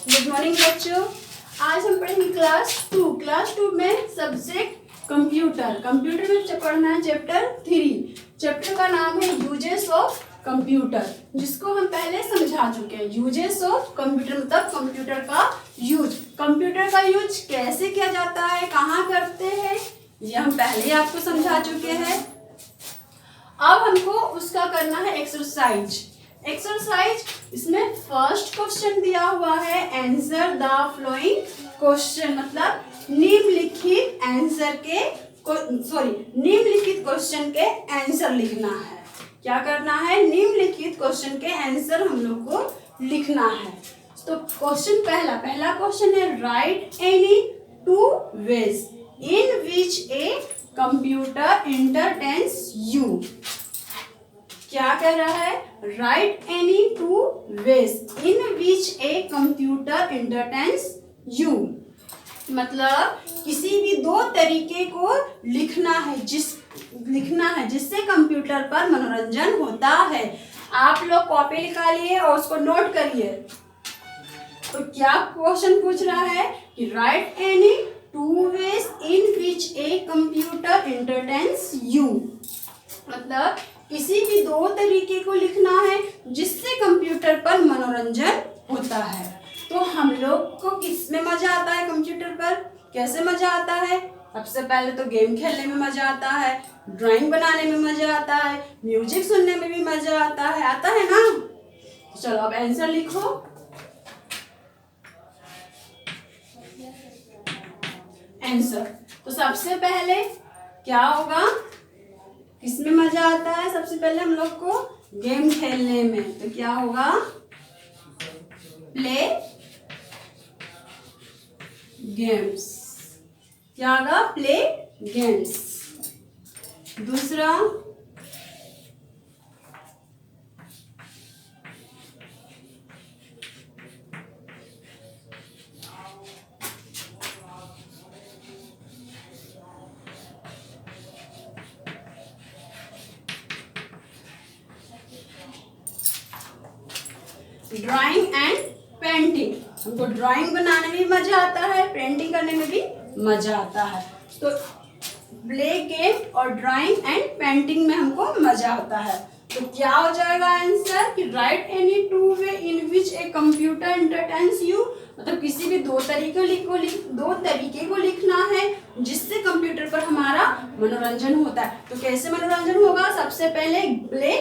Good morning बच्चों। आज हम पढ़ेंगे क्लास टू में सब्जेक्ट कंप्यूटर। कंप्यूटर में पढ़ना है चैप्टर 3। चैप्टर का नाम है यूजेस ऑफ कंप्यूटर, जिसको हम पहले समझा चुके हैं। यूजेस ऑफ कंप्यूटर मतलब कंप्यूटर का यूज। कंप्यूटर का यूज कैसे किया जाता है, कहाँ करते हैं, ये हम पहले ही आपको समझा चुके हैं। अब हमको उसका करना है एक्सरसाइज। इसमें फर्स्ट क्वेश्चन दिया हुआ है, आंसर द फ्लोइंग क्वेश्चन, मतलब निम्नलिखित क्वेश्चन के आंसर लिखना है। क्या करना है? निम्नलिखित क्वेश्चन के आंसर हम लोग को लिखना है। तो क्वेश्चन पहला क्वेश्चन है, right any 2 ways in which a computer entertains you। क्या कह रहा है? Right any 2 ways in which a computer entertains you, मतलब किसी भी 2 तरीके को लिखना है जिससे कंप्यूटर पर मनोरंजन होता है। आप लोग कॉपी निकालिए और उसको नोट करिए। तो क्या क्वेश्चन पूछ रहा है कि right any 2 ways in which a computer entertains you, मतलब किसी भी 2 तरीके को लिखना है जिससे कंप्यूटर पर मनोरंजन होता है। तो हम लोग को किस में मजा आता है? कंप्यूटर पर कैसे मजा आता है? सबसे पहले तो गेम खेलने में मजा आता है, ड्राइंग बनाने में मजा आता है, म्यूजिक सुनने में भी मजा आता है ना। चलो अब आंसर लिखो। आंसर तो सबसे पहले क्या होगा, किसमें मजा आता है? सबसे पहले हम लोग को गेम खेलने में। तो क्या होगा? Play games. क्या होगा? Play games. दूसरा ड्राइंग एंड पेंटिंग। हमको ड्राइंग बनाने में भी मजा आता है, पेंटिंग करने में भी मजा आता है। तो प्ले गेम और ड्राइंग एंड पेंटिंग में हमको मजा आता है। तो क्या हो जाएगा आंसर कि right any 2 way in which a computer entertains you, मतलब किसी भी 2 तरीके को लिखना है जिससे कंप्यूटर पर हमारा मनोरंजन होता है। तो कैसे मनोरंजन होगा? सबसे पहले प्ले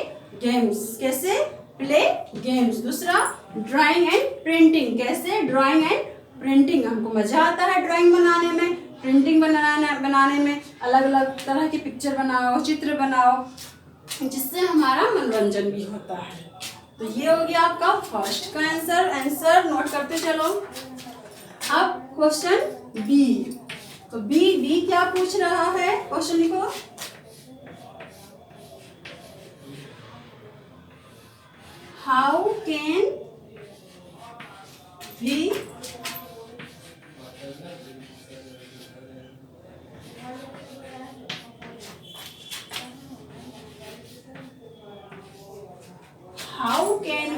गेम्स। कैसे? Play games. दूसरा ड्राइंग एंड प्रिंटिंग। कैसे? Drawing and printing. हमको मजा आता है ड्राइंग बनाने में, प्रिंटिंग बनाने में। अलग अलग तरह की पिक्चर बनाओ, चित्र बनाओ, जिससे हमारा मनोरंजन भी होता है। तो ये हो गया आपका फर्स्ट का आंसर नोट करते चलो। अब क्वेश्चन बी। तो बी क्या पूछ रहा है? क्वेश्चन लिखो। How can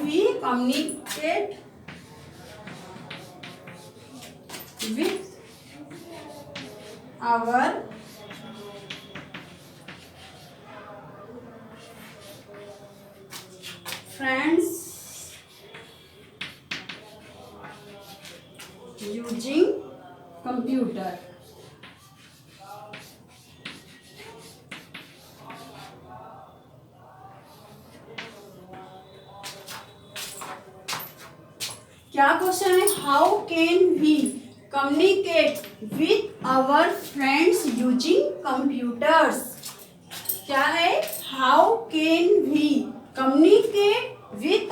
we communicate with our friends using computer? क्या क्वेश्चन है? How can we communicate with our friends using computers. क्या है? How can we communicate with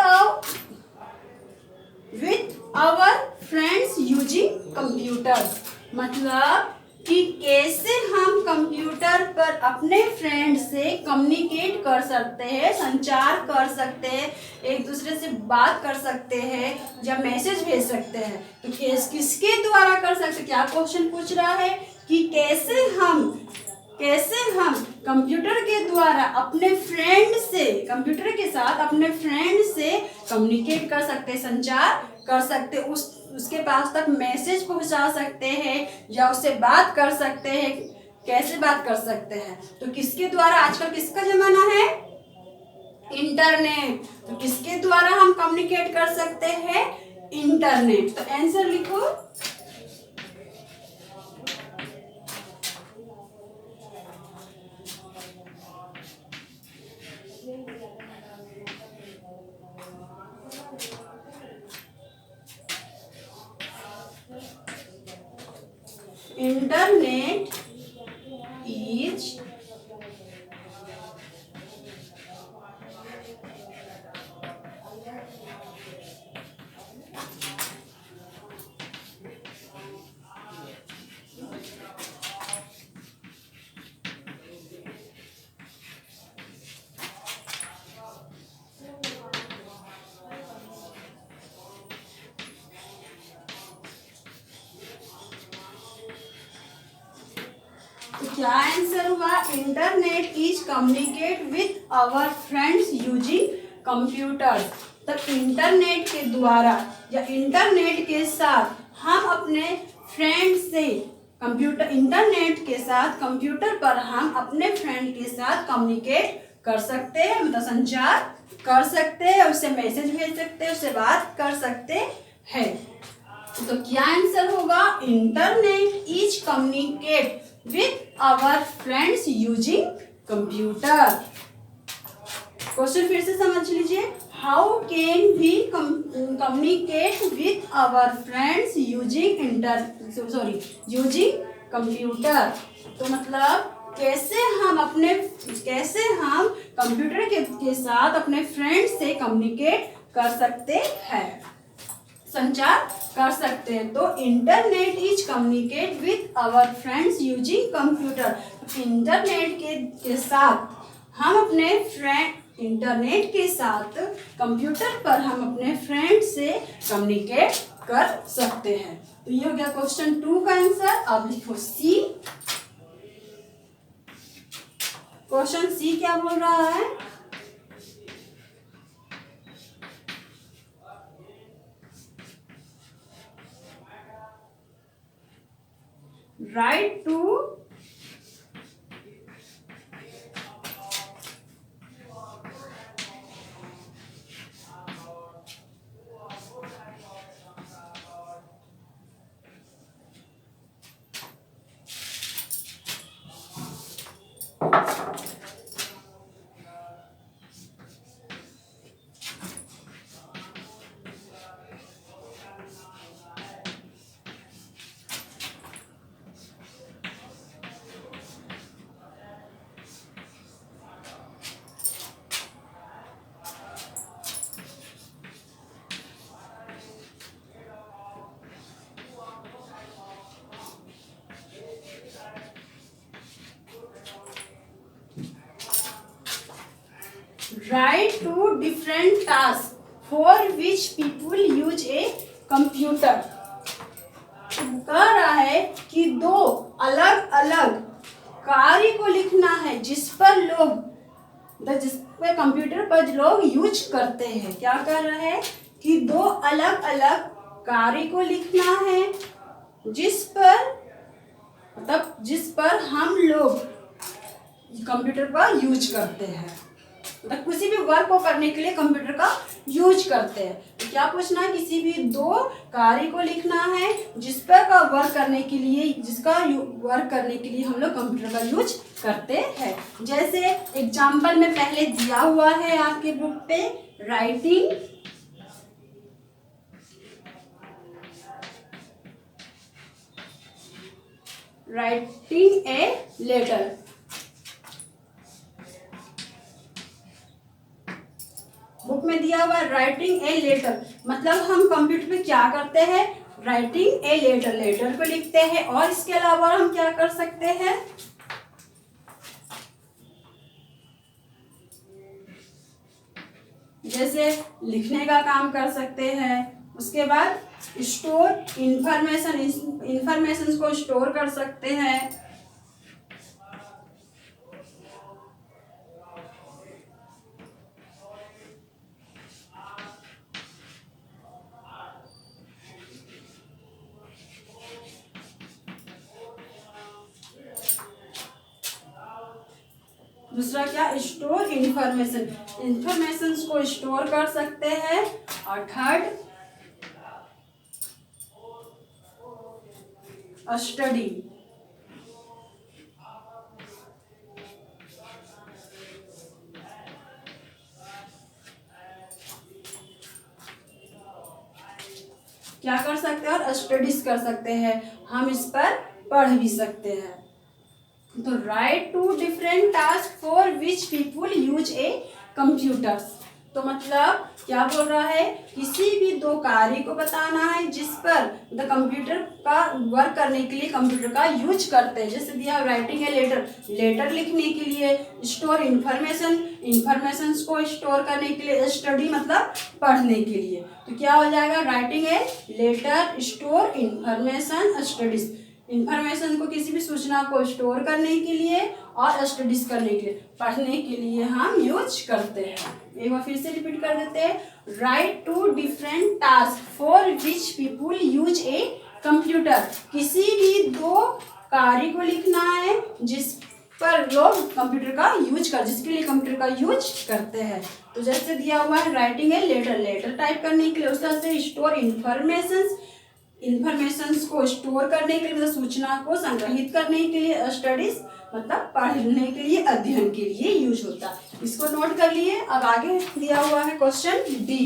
our friends using computers, मतलब कि कैसे हम कंप्यूटर पर अपने फ्रेंड से कम्युनिकेट कर सकते हैं, संचार कर सकते हैं, एक दूसरे से बात कर सकते हैं या मैसेज भेज सकते हैं। तो किसके द्वारा कर सकते हैं? क्या क्वेश्चन पूछ रहा है कि कैसे हम कंप्यूटर के द्वारा अपने फ्रेंड से, कंप्यूटर के साथ अपने फ्रेंड से कम्युनिकेट कर सकते, संचार कर सकते, उसके पास तक मैसेज पहुंचा सकते हैं या उससे बात कर सकते हैं। कैसे बात कर सकते हैं? तो किसके द्वारा? आजकल किसका जमाना है? इंटरनेट। तो किसके द्वारा हम कम्युनिकेट कर सकते हैं? इंटरनेट। तो आंसर लिखो। इंटरनेट इज तो क्या आंसर हुआ? Internet is communicate with our friends using computer. तब इंटरनेट के द्वारा या इंटरनेट के साथ हम अपने फ्रेंड से इंटरनेट के साथ कंप्यूटर पर हम अपने फ्रेंड के साथ कम्युनिकेट कर सकते हैं, मतलब संचार कर सकते हैं, उससे मैसेज भेज सकते हैं, उससे बात कर सकते हैं। तो क्या आंसर होगा? Internet is communicate with our friends using computer. Question फिर से समझ लीजिए। How can we communicate with our friends using using computer? तो मतलब कैसे हम कंप्यूटर के साथ अपने फ्रेंड से कम्युनिकेट कर सकते हैं, संचार कर सकते हैं। तो internet is communicate with our friends using computer. Internet के साथ हम अपने फ्रेंड इंटरनेट के साथ कंप्यूटर पर हम अपने फ्रेंड से कम्युनिकेट कर सकते हैं। तो ये हो गया क्वेश्चन 2 का आंसर। अब लिखो सी। क्वेश्चन सी क्या बोल रहा है? Write two write two different tasks for which people use a computer। कह रहा है कि दो अलग अलग कार्य को लिखना है जिस पे कंप्यूटर पर लोग यूज करते हैं। क्या कर रहा है कि दो अलग अलग कार्य को लिखना है जिस पर हम लोग कंप्यूटर पर यूज करते हैं, मतलब किसी भी वर्क को करने के लिए कंप्यूटर का यूज करते हैं। तो क्या पूछना है? किसी भी दो कार्य को लिखना है जिसका वर्क करने के लिए हम लोग कंप्यूटर का यूज करते हैं। जैसे एग्जाम्पल में पहले दिया हुआ है आपके बुक पे, राइटिंग ए लेटर। बुक में दिया हुआ राइटिंग ए लेटर, मतलब हम कंप्यूटर पे क्या करते हैं? राइटिंग ए लेटर को लिखते हैं। और इसके अलावा हम क्या कर सकते हैं? जैसे लिखने का काम कर सकते हैं। उसके बाद इंफॉर्मेशन को स्टोर कर सकते हैं। दूसरा क्या, स्टोर इंफॉर्मेशन, इंफॉर्मेशन को स्टोर कर सकते हैं। और थर्ड स्टडी, क्या कर सकते हैं, और स्टडीज कर सकते हैं, हम इस पर पढ़ भी सकते हैं। तो write two different task for which people use a computers. तो मतलब क्या बोल रहा है, किसी भी दो कार्य को बताना है जिस पर द कंप्यूटर का वर्क करने के लिए कंप्यूटर का यूज करते हैं। जैसे दिया राइटिंग ए लेटर, लेटर लिखने के लिए, स्टोर इंफॉर्मेशन, इंफॉर्मेशन को स्टोर करने के लिए, स्टडी मतलब पढ़ने के लिए। तो क्या हो जाएगा, writing a letter, store information, studies. Information को, किसी भी सूचना को स्टोर करने के लिए और स्टडीज करने के लिए, पढ़ने के लिए हम यूज करते हैं। एक बार फिर से रिपीट कर देते हैं। Write two different task for which people use a computer. किसी भी दो कार्य को लिखना है जिस पर लोग कंप्यूटर का यूज कर, जिसके लिए कंप्यूटर का यूज करते हैं। तो जैसे दिया हुआ है writing a letter, letter type करने के लिए, उस तरह से स्टोर इंफॉर्मेशन, इंफॉर्मेशन को स्टोर करने के लिए, मतलब सूचना को संग्रहित करने के लिए, स्टडीज मतलब पढ़ने के लिए, अध्ययन के लिए यूज होता है। इसको नोट कर लिए। अब आगे दिया हुआ है क्वेश्चन डी।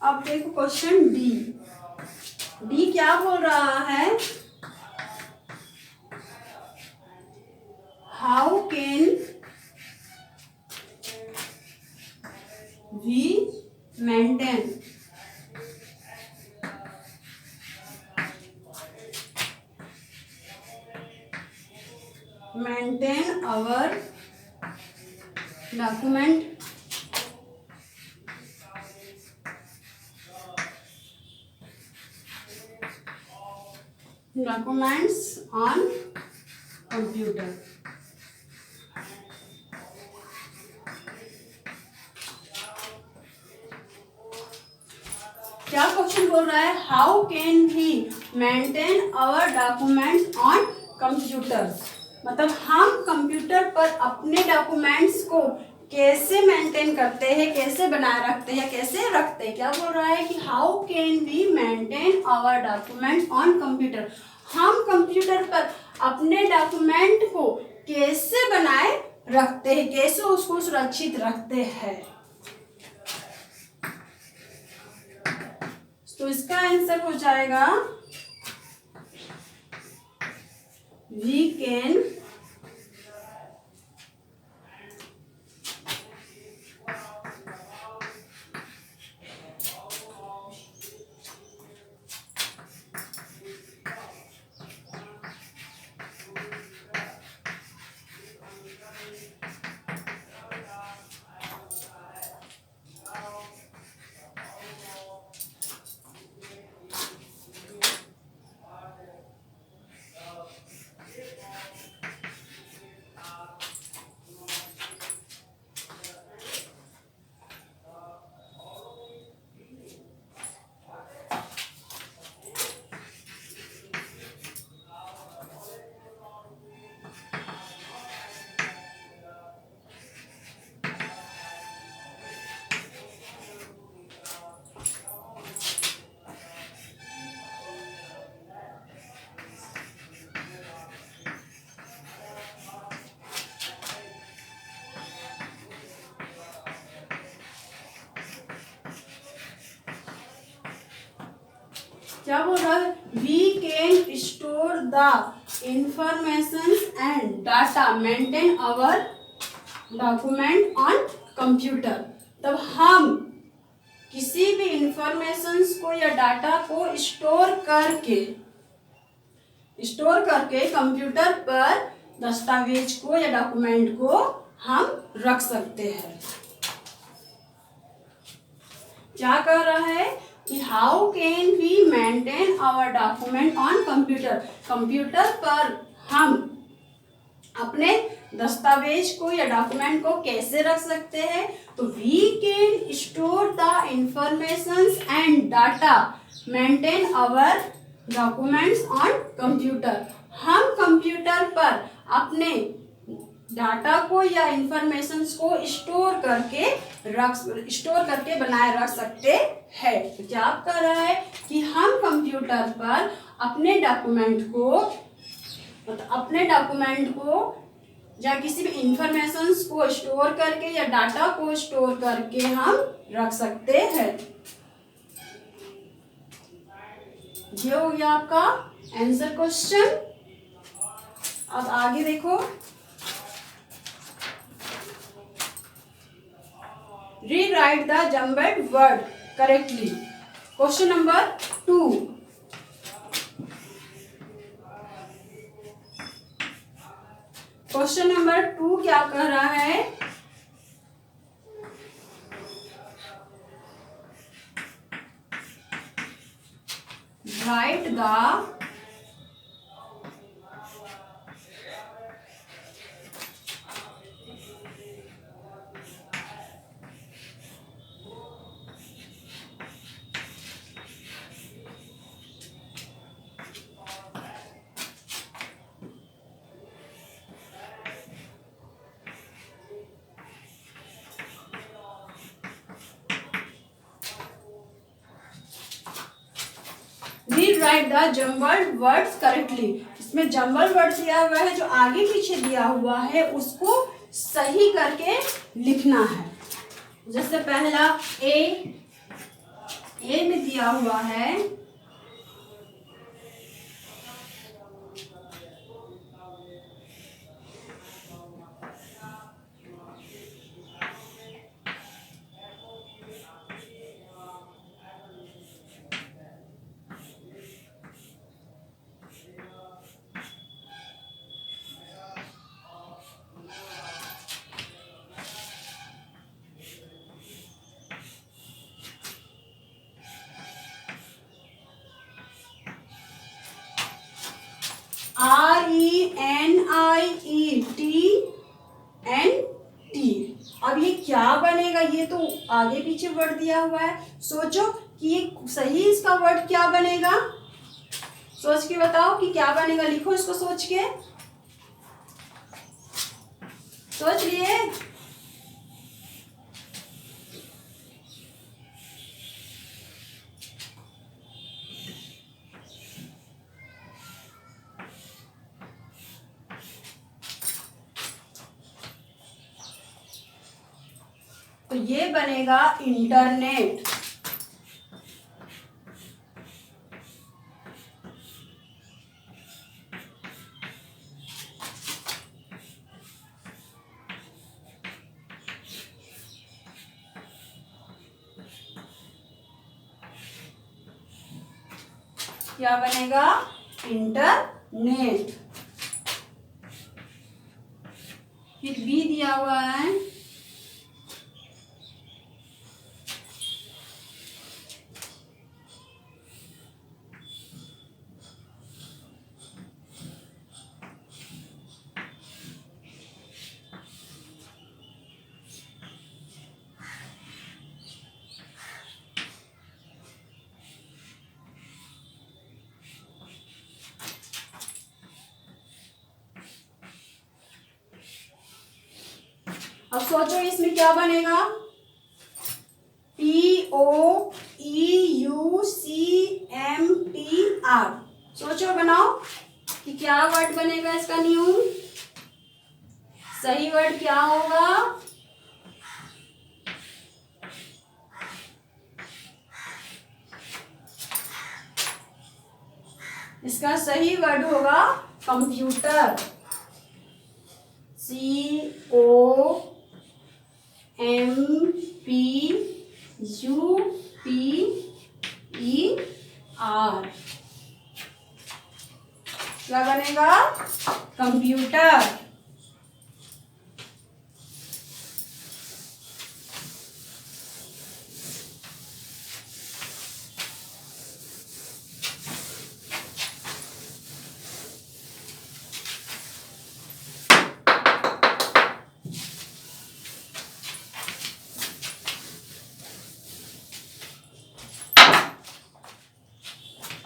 अब देखो क्वेश्चन डी। डी क्या बोल रहा है, how can we maintain our documents on computer। क्या क्वेश्चन बोल रहा है, how can we maintain our documents on computer. मतलब हम कंप्यूटर पर अपने डॉक्यूमेंट्स को कैसे मेंटेन करते हैं, कैसे बनाए रखते हैं, कैसे रखते हैं। क्या बोल रहा है कि how can we maintain our document on computer. हम कंप्यूटर पर अपने डॉक्यूमेंट को कैसे बनाए रखते हैं, कैसे उसको सुरक्षित रखते हैं। तो इसका आंसर हो जाएगा वी कैन क्या बोल रहा है, we can store the information and data maintain our document on computer. तब हम किसी भी इंफॉर्मेशन को या डाटा को स्टोर करके स्टोर करके कंप्यूटर पर दस्तावेज को या डॉक्यूमेंट को हम रख सकते हैं। क्या कर रहा है कि how can we maintain our document on computer. Computer पर हम अपने दस्तावेज को या डॉक्यूमेंट को कैसे रख सकते हैं। तो we can store the informations and data maintain our documents on computer. हम कंप्यूटर पर अपने डाटा को या इंफॉर्मेशंस को स्टोर करके बनाए रख सकते हैं। तो क्या आप कर रहा है कि हम कंप्यूटर पर अपने डॉक्यूमेंट को या किसी भी इंफॉर्मेशंस को स्टोर करके या डाटा को स्टोर करके हम रख सकते हैं। ये हो गया आपका आंसर क्वेश्चन। अब आगे देखो, rewrite the jumbled word correctly। Question number 2। Question number 2 क्या कह रहा है, write the rewrite the jumbled words correctly. इसमें जम्बल वर्ड दिया हुआ है, जो आगे पीछे दिया हुआ है उसको सही करके लिखना है। जैसे पहला ए में दिया हुआ है RENIETNT। अब ये क्या बनेगा, ये तो आगे पीछे वर्ड दिया हुआ है। सोचो कि ये सही इसका वर्ड क्या बनेगा, सोच के बताओ कि क्या बनेगा। लिखो इसको सोच के, सोच लिए। तो ये बनेगा इंटरनेट। क्या बनेगा, इंटरनेट। फिर बी दिया हुआ है अब सोचो इसमें क्या बनेगा, POEUCMTR। सोचो बनाओ कि क्या वर्ड बनेगा इसका न्यू सही वर्ड क्या होगा। इसका सही वर्ड होगा कंप्यूटर। COMPUTER। क्या बनेगा? कंप्यूटर।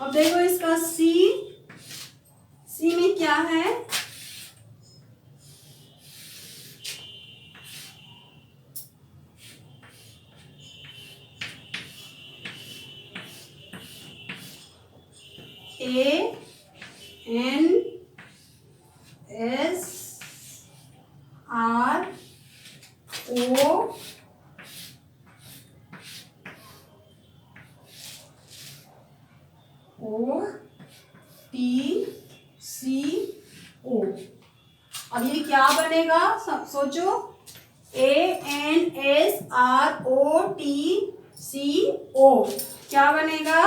अब देखो इसका सी में क्या है? ANSRO TCO। अब ये क्या बनेगा? सोचो। ANSROTCO क्या बनेगा?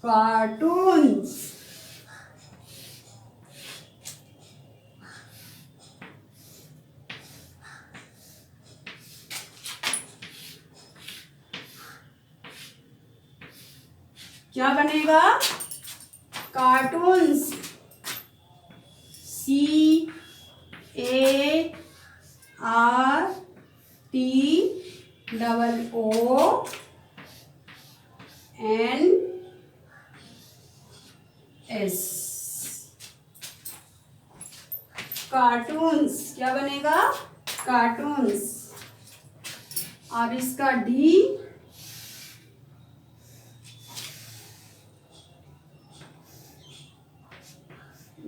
कार्टून्स। क्या बनेगा? कार्टून्स। CARTOONS। कार्टून्स क्या बनेगा? कार्टून्स। अब इसका डी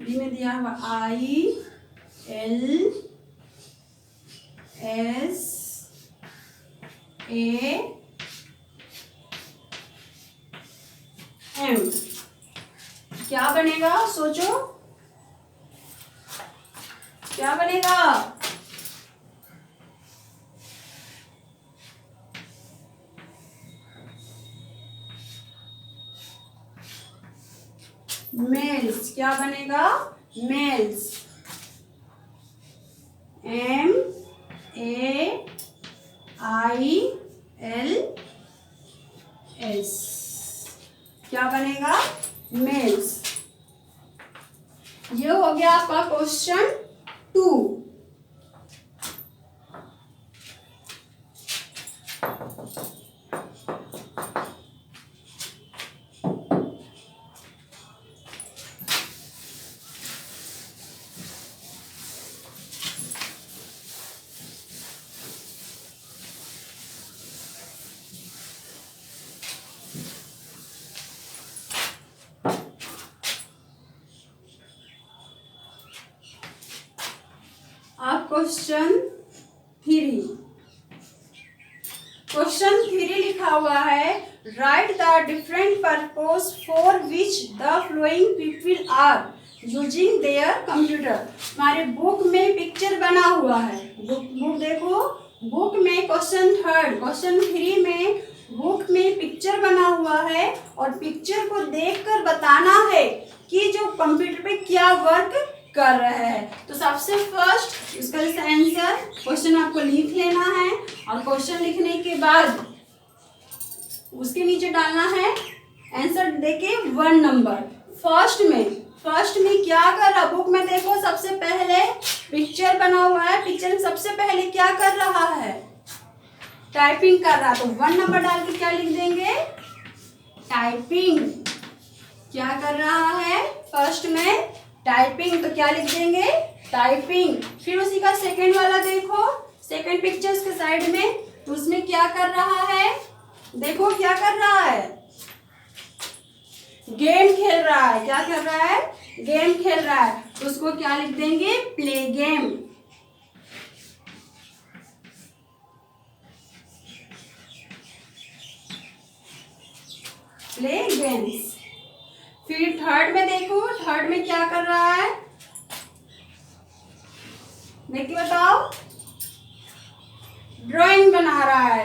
में दिया हुआ ILSAM क्या बनेगा? सोचो क्या बनेगा? मेल्स क्या बनेगा? मेल्स। MAILS क्या बनेगा? मेल्स। ये हो गया आपका क्वेश्चन 2। अब क्वेश्चन 3। क्वेश्चन 3 लिखा हुआ है, write the different purpose for which the following people are using their computer. हमारे बुक में पिक्चर बना हुआ है। बुक देखो, बुक में क्वेश्चन 3 में बुक में पिक्चर बना हुआ है और पिक्चर को देखकर बताना है कि जो कंप्यूटर पे क्या वर्क कर रहा है। तो सबसे फर्स्ट इसका आंसर क्वेश्चन आपको लिख लेना है और क्वेश्चन लिखने के बाद उसके नीचे डालना है आंसर देके 1 नंबर। फर्स्ट में क्या कर रहा? बुक में देखो सबसे पहले पिक्चर बना हुआ है। पिक्चर में सबसे पहले क्या कर रहा है? टाइपिंग कर रहा। तो 1 नंबर डाल के क्या लिख देंगे? टाइपिंग। क्या कर रहा है? फर्स्ट में टाइपिंग, तो क्या लिख देंगे? टाइपिंग। फिर उसी का सेकंड वाला देखो, सेकंड पिक्चर्स के साइड में, तो उसमें क्या कर रहा है? देखो क्या कर रहा है? गेम खेल रहा है। क्या कर रहा है? गेम खेल रहा है। तो उसको क्या लिख देंगे? Play game. Play games. फिर थर्ड में देखो, थर्ड में क्या कर रहा है? देख के बताओ। ड्राइंग बना रहा है।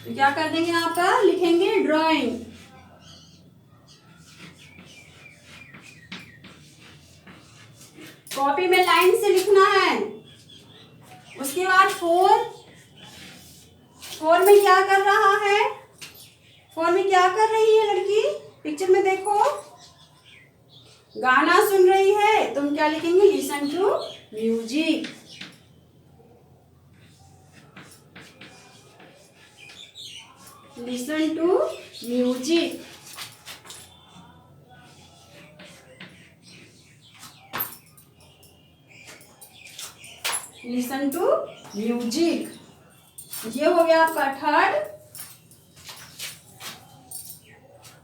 तो क्या कर देंगे? यहाँ पर लिखेंगे ड्राइंग। कॉपी में लाइन से लिखना है। उसके बाद फोर में क्या कर रहा है, फोर में क्या कर रही है लड़की, पिक्चर में देखो, गाना सुन रही है। तुम क्या लिखेंगे, listen to music. Listen to music. Listen to music. ये हो गया आपका थर्ड।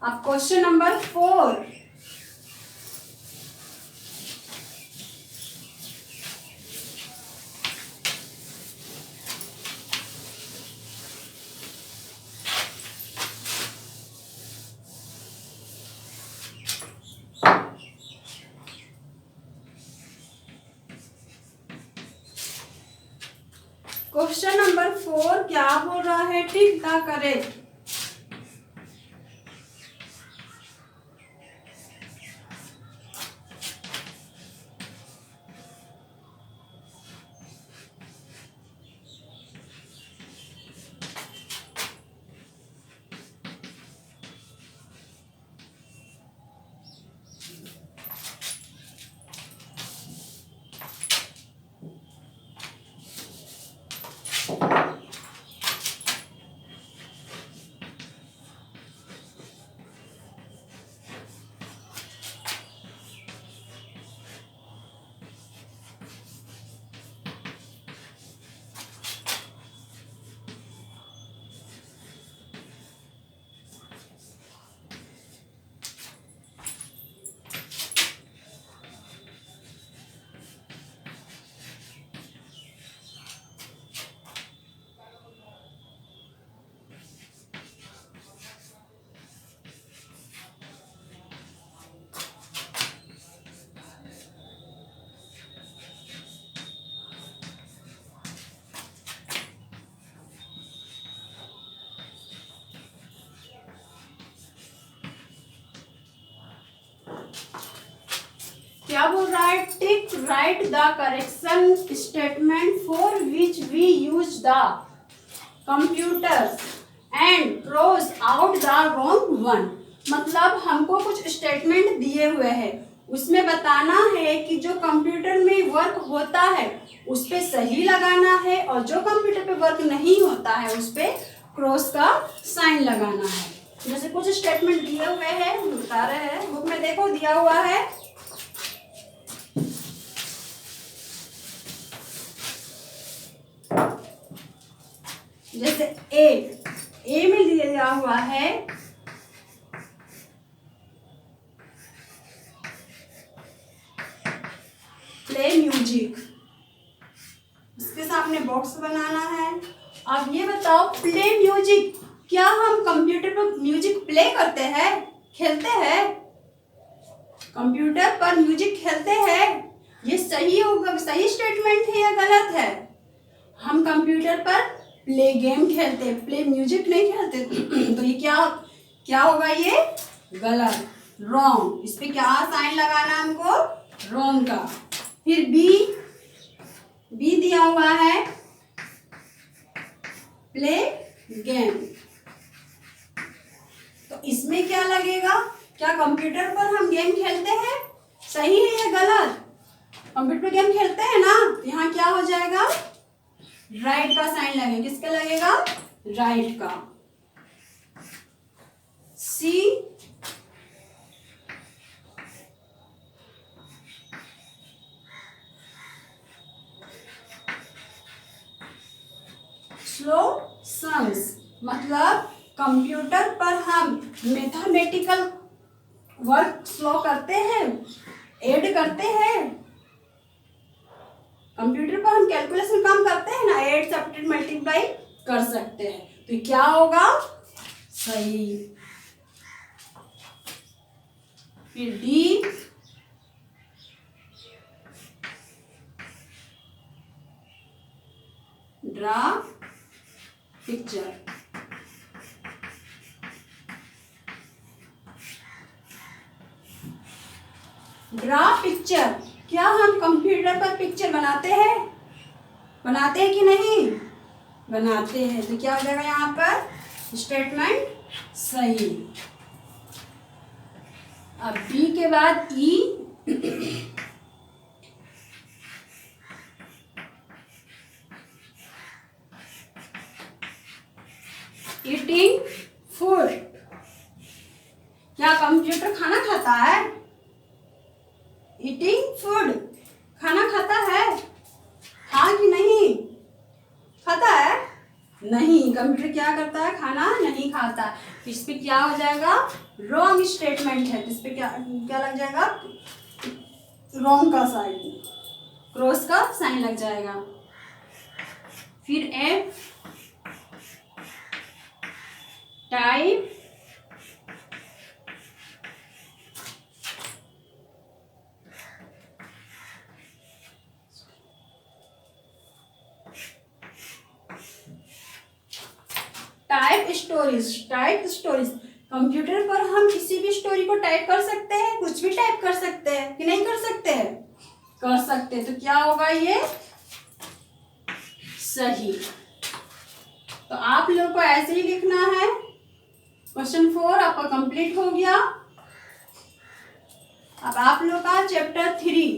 अब क्वेश्चन नंबर 4। क्वेश्चन नंबर 4 क्या बोल रहा है, टिक द करेक्ट। क्या बोल रहा है, tick right the correction statement for which we use the computer and cross out the wrong one. मतलब हमको कुछ स्टेटमेंट दिए हुए हैं, उसमें बताना है कि जो कंप्यूटर में वर्क होता है उस पे सही लगाना है, और जो कंप्यूटर पे वर्क नहीं होता है उस पे क्रॉस का साइन लगाना है। जैसे कुछ स्टेटमेंट दिए हुए हैं, हम बता रहे हैं, बुक में देखो दिया हुआ है। जैसे ए में दिया हुआ है प्ले म्यूजिक, इसके सामने बॉक्स बनाना है। अब ये बताओ, प्ले म्यूजिक, क्या हम कंप्यूटर पर म्यूजिक प्ले करते हैं, खेलते हैं? कंप्यूटर पर म्यूजिक खेलते हैं? ये सही होगा, सही स्टेटमेंट है या गलत है? हम कंप्यूटर पर प्ले गेम खेलते, प्ले म्यूजिक नहीं खेलते। तो ये क्या होगा, ये गलत, रॉन्ग। इस पे क्या साइन लगाना है हमको, रॉन्ग का। फिर बी दिया हुआ है प्ले गेम, तो इसमें क्या लगेगा, क्या कंप्यूटर पर हम गेम खेलते हैं, सही है या गलत? कंप्यूटर पर गेम खेलते हैं ना, यहाँ क्या हो जाएगा, राइट का साइन लगेगा। किसका लगेगा, राइट का। सी स्लो सम्स, मतलब कंप्यूटर पर हम मैथमेटिकल वर्क स्लो करते हैं, ऐड करते हैं। कंप्यूटर पर हम कैलकुलेशन काम करते हैं ना, ऐड सब्ट्रैक्ट मल्टीप्लाई कर सकते हैं। तो क्या होगा, सही। फिर D draw picture, draw picture क्या हम कंप्यूटर पर पिक्चर बनाते हैं कि नहीं? बनाते हैं। तो क्या हो जाएगा यहाँ पर स्टेटमेंट सही। अब बी के बाद ई, ईटिंग फूड। क्या कंप्यूटर खाना खाता है? ईटिंग फूड, खाना खाता है? हाँ कि नहीं? खाता है? नहीं, कंप्यूटर क्या करता है? खाना नहीं खाता। इस पे क्या हो जाएगा? रॉन्ग स्टेटमेंट है। इस पे क्या लग जाएगा? रॉन्ग का साइन, क्रॉस का साइन लग जाएगा। फिर एफ, टाइप स्टोरीज। कंप्यूटर पर हम किसी भी स्टोरी को टाइप कर सकते हैं, कुछ भी टाइप कर सकते हैं कि नहीं कर सकते हैं? कर सकते हैं। तो क्या होगा ये? सही। तो आप लोग को ऐसे ही लिखना है। क्वेश्चन 4 आपका कंप्लीट हो गया। अब आप लोग का चैप्टर 3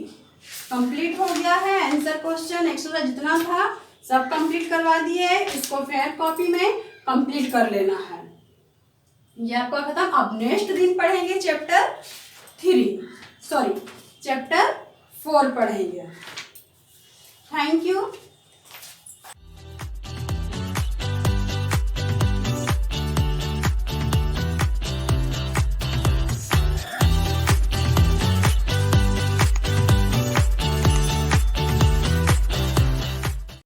कंप्लीट हो गया है। आंसर क्वेश्चन एक्स्ट्रा जितना था सब कंप्लीट करवा दिए। इसको फेयर कॉपी में कंप्लीट कर लेना है। ये आपका खत्म। अब नेक्स्ट दिन पढ़ेंगे चैप्टर 4 पढ़ेंगे। Thank you.